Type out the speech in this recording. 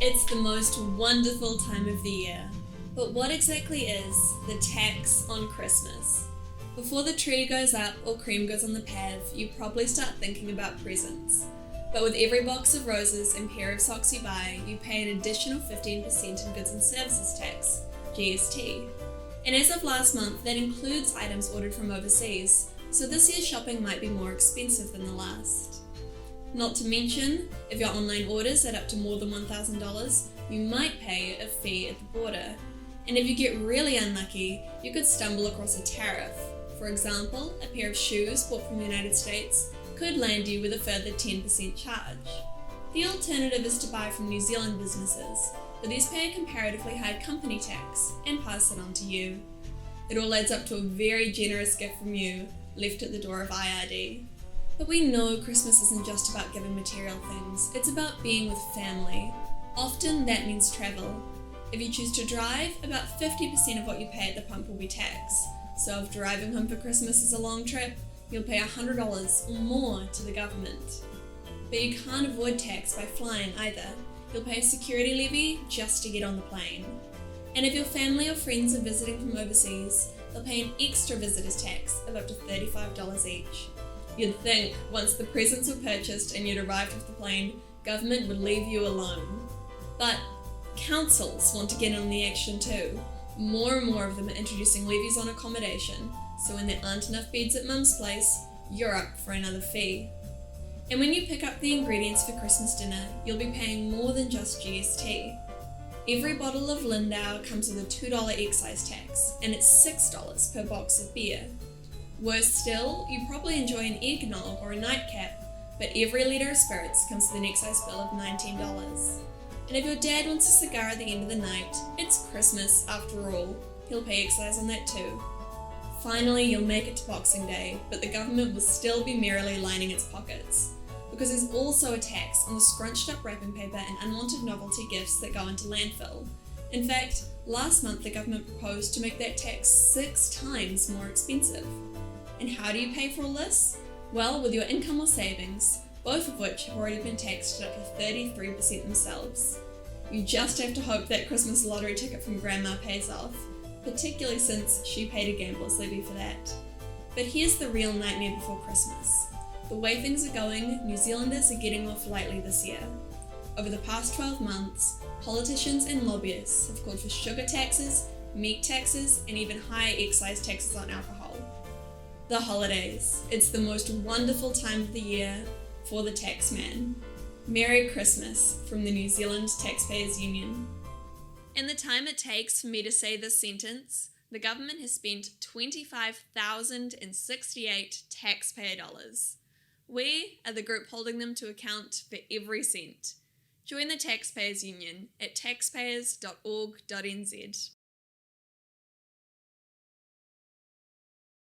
It's the most wonderful time of the year. But what exactly is the tax on Christmas? Before the tree goes up or cream goes on the path, you probably start thinking about presents. But with every box of roses and pair of socks you buy, you pay an additional 15% in goods and services tax, GST. And as of last month, that includes items ordered from overseas, so this year's shopping might be more expensive than the last. Not to mention, if your online orders add up to more than $1,000, you might pay a fee at the border. And if you get really unlucky, you could stumble across a tariff. For example, a pair of shoes bought from the United States could land you with a further 10% charge. The alternative is to buy from New Zealand businesses, but these pay a comparatively high company tax and pass it on to you. It all adds up to a very generous gift from you, left at the door of IRD. But we know Christmas isn't just about giving material things, it's about being with family. Often that means travel. If you choose to drive, about 50% of what you pay at the pump will be tax. So if driving home for Christmas is a long trip, you'll pay $100 or more to the government. But you can't avoid tax by flying either. You'll pay a security levy just to get on the plane. And if your family or friends are visiting from overseas, they'll pay an extra visitor's tax of up to $35 each. You'd think, once the presents were purchased and you'd arrived with the plane, government would leave you alone. But councils want to get in on the action too. More and more of them are introducing levies on accommodation, so when there aren't enough beds at mum's place, you're up for another fee. And when you pick up the ingredients for Christmas dinner, you'll be paying more than just GST. Every bottle of Lindau comes with a $2 excise tax, and it's $6 per box of beer. Worse still, you probably enjoy an eggnog or a nightcap, but every litre of spirits comes with an excise bill of $19. And if your dad wants a cigar at the end of the night, it's Christmas after all. He'll pay excise on that too. Finally, you'll make it to Boxing Day, but the government will still be merrily lining its pockets. Because there's also a tax on the scrunched up wrapping paper and unwanted novelty gifts that go into landfill. In fact, last month the government proposed to make that tax 6 times more expensive. And how do you pay for all this? Well, with your income or savings, both of which have already been taxed at up to 33% themselves. You just have to hope that Christmas lottery ticket from Grandma pays off, particularly since she paid a gambler's levy for that. But here's the real nightmare before Christmas. The way things are going, New Zealanders are getting off lightly this year. Over the past 12 months, politicians and lobbyists have called for sugar taxes, meat taxes, and even higher excise taxes on alcohol. The holidays. It's the most wonderful time of the year for the taxman. Merry Christmas from the New Zealand Taxpayers Union. In the time it takes for me to say this sentence, the government has spent 25,068 taxpayer dollars. We are the group holding them to account for every cent. Join the Taxpayers Union at taxpayers.org.nz.